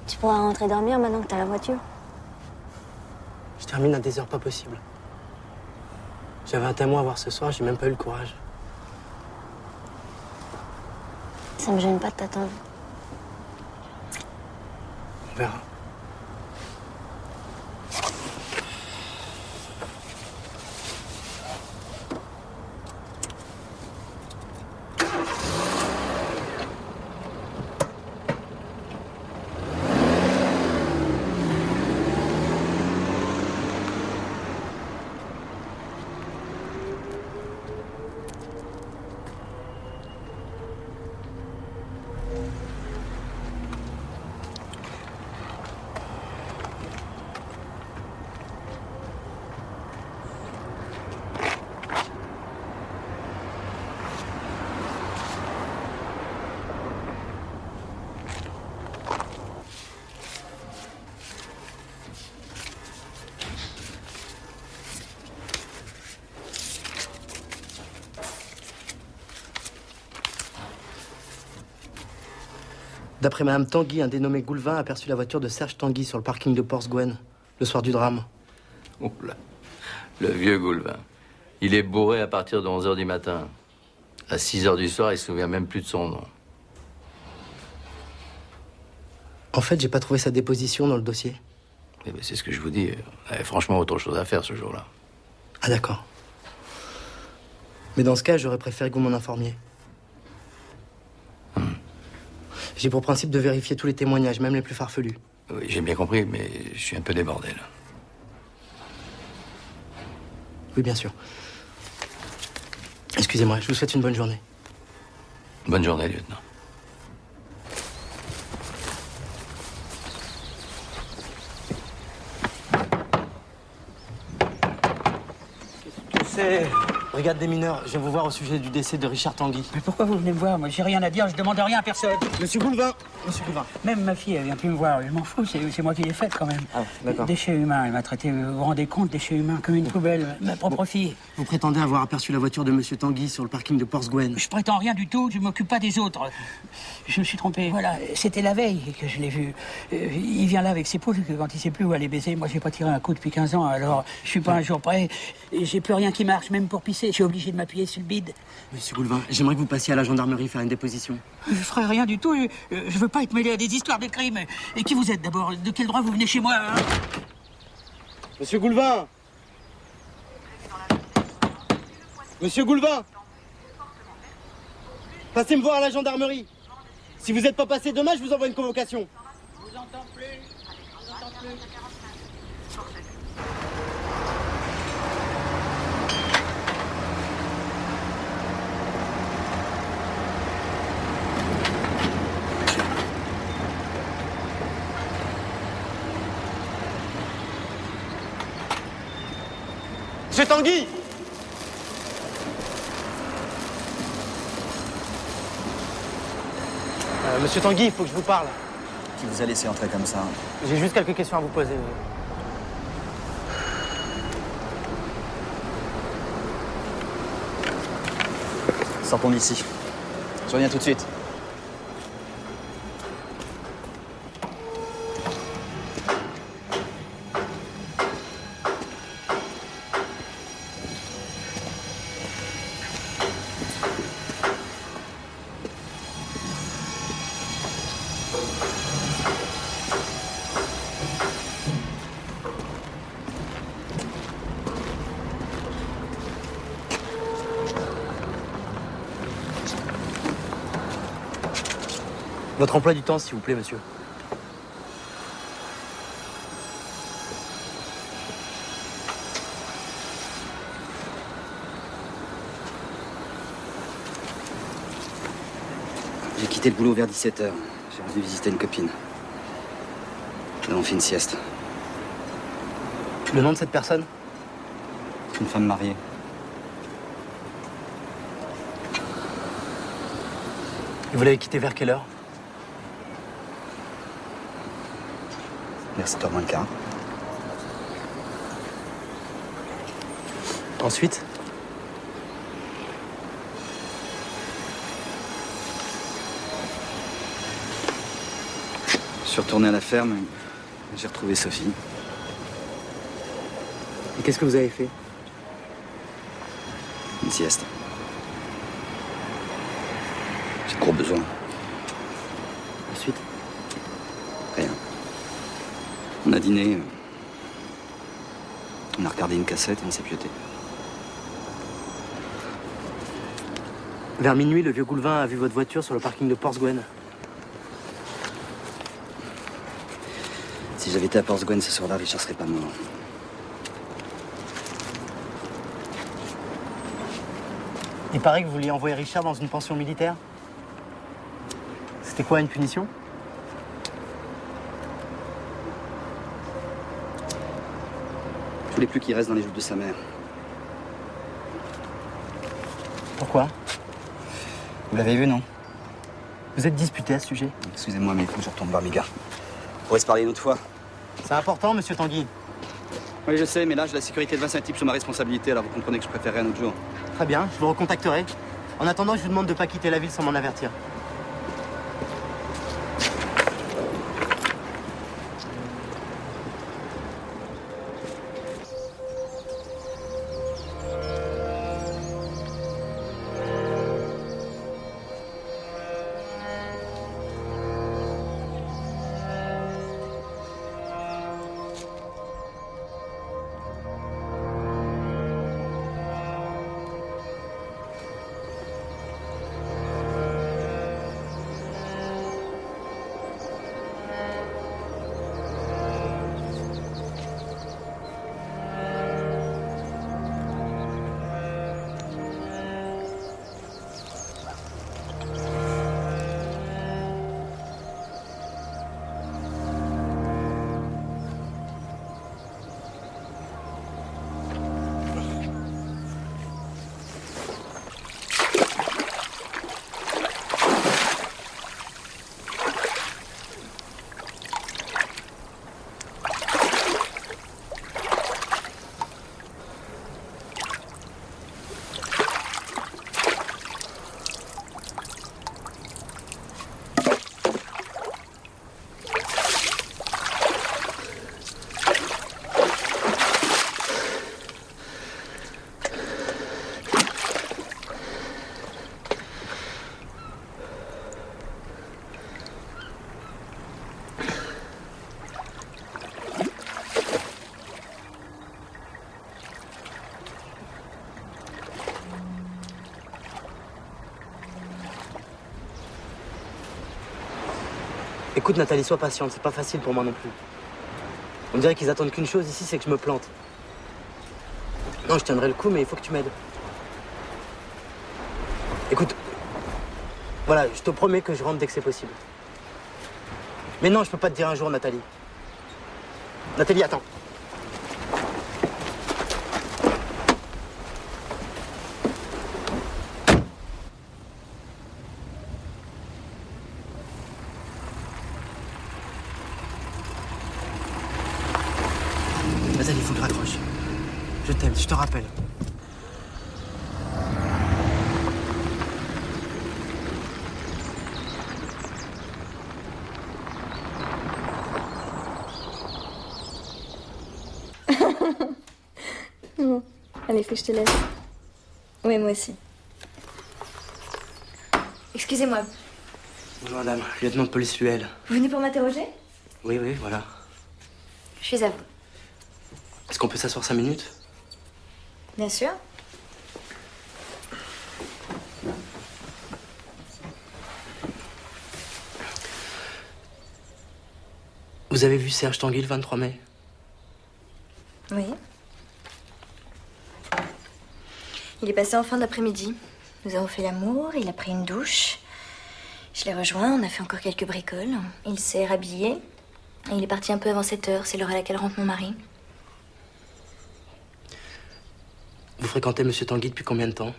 Tu pourras rentrer dormir maintenant que t'as la voiture. Je termine à des heures pas possibles. J'avais un témoin à voir ce soir, j'ai même pas eu le courage. Ça me gêne pas de t'attendre. On verra. D'après Madame Tanguy, un dénommé Goulevin a aperçu la voiture de Serge Tanguy sur le parking de Porce-Gwen, le soir du drame. Oh là, le vieux Goulevin. Il est bourré à partir de 11h du matin. À 6h du soir, il se souvient même plus de son nom. En fait, j'ai pas trouvé sa déposition dans le dossier. Eh ben, c'est ce que je vous dis. On avait franchement autre chose à faire ce jour-là. Ah d'accord. Mais dans ce cas, j'aurais préféré que vous m'en informiez. J'ai pour principe de vérifier tous les témoignages, même les plus farfelus. Oui, j'ai bien compris, mais je suis un peu débordé, là. Oui, bien sûr. Excusez-moi, je vous souhaite une bonne journée. Bonne journée, lieutenant. Tu sais, brigade des mineurs, je viens vous voir au sujet du décès de Richard Tanguy. Mais pourquoi vous venez me voir? Moi, j'ai rien à dire, je demande rien à personne. Monsieur Goulevin. Monsieur Goulevin. Même ma fille, elle vient plus me voir. Je m'en fous, c'est moi qui l'ai faite quand même. Ah, d'accord. Déchets humains, elle m'a traité, vous vous rendez compte, déchets humains, comme une poubelle. Ma propre fille. Vous prétendez avoir aperçu la voiture de Monsieur Tanguy sur le parking de Porce-Gwen. Je prétends rien du tout, je m'occupe pas des autres. Je me suis trompé. Voilà, c'était la veille que je l'ai vu. Il vient là avec ses poules, quand il sait plus où aller baiser. Moi, j'ai pas tiré un coup depuis 15 ans, alors je suis pas un jour près. J'ai plus rien qui marche, même pour pisser. Je suis obligé de m'appuyer sur le bide. Monsieur Goulevin, j'aimerais que vous passiez à la gendarmerie faire une déposition. Je ferai rien du tout. Je veux pas être mêlé à des histoires de crimes. Et qui vous êtes d'abord? De quel droit vous venez chez moi, hein? Monsieur Goulevin. Monsieur Goulevin. Passez me voir à la gendarmerie. Si vous n'êtes pas passé demain, je vous envoie une convocation. Je vous entends plus. Je vous entends plus. Monsieur Tanguy. Monsieur Tanguy, il faut que je vous parle. Qui vous a laissé entrer comme ça? J'ai juste quelques questions à vous poser. Sortons d'ici. Je reviens tout de suite. Votre emploi du temps, s'il vous plaît, monsieur. J'ai quitté le boulot vers 17h. J'ai dû visiter une copine. Là, on fait une sieste. Le nom de cette personne? Une femme mariée. Et vous l'avez quitté vers quelle heure? Vers 7h moins le quart. Ensuite? suis retourné à la ferme et j'ai retrouvé Sophie. Et qu'est-ce que vous avez fait? Une sieste. J'ai gros besoin. Ensuite? Rien. On a dîné. On a regardé une cassette et on s'est pieuté. Vers minuit, le vieux Goulevin a vu votre voiture sur le parking de Portsgwen. Si j'avais été à Portsgwen ce soir-là, Richard serait pas mort. Il paraît que vous vouliez envoyer Richard dans une pension militaire. C'était quoi, une punition? Je voulais plus qu'il reste dans les joutes de sa mère. Pourquoi? Vous l'avez vu, non? Vous êtes disputé à ce sujet? Excusez-moi, mais il faut que je retourne voir mes gars. On pourrait se parler une autre fois. C'est important, monsieur Tanguy. Oui, je sais, mais là, j'ai la sécurité de Vincent Type sous ma responsabilité, alors vous comprenez que je préférerais un autre jour. Très bien, je vous recontacterai. En attendant, je vous demande de ne pas quitter la ville sans m'en avertir. Écoute, Nathalie, sois patiente, c'est pas facile pour moi non plus. On dirait qu'ils attendent qu'une chose ici, c'est que je me plante. Non, je tiendrai le coup, mais il faut que tu m'aides. Écoute, voilà, je te promets que je rentre dès que c'est possible. Mais non, je peux pas te dire un jour, Nathalie. Nathalie, attends. Nathalie, il faut que je raccroche. Je t'aime, je te rappelle. Bon, allez, faut que je te laisse. Oui, moi aussi. Excusez-moi, Bonjour madame, lieutenant de police Luel. vous venez pour m'interroger? Oui, oui, voilà. Je suis à vous. Est-ce qu'on peut s'asseoir 5 minutes? Bien sûr. Vous avez vu Serge Tanguy le 23 mai? Oui. Il est passé en fin d'après-midi. Nous avons fait l'amour, il a pris une douche. Je l'ai rejoint, on a fait encore quelques bricoles. Il s'est rhabillé. Et il est parti un peu avant 7 heures, c'est l'heure à laquelle rentre mon mari. Vous fréquentez Monsieur Tanguy depuis combien de temps?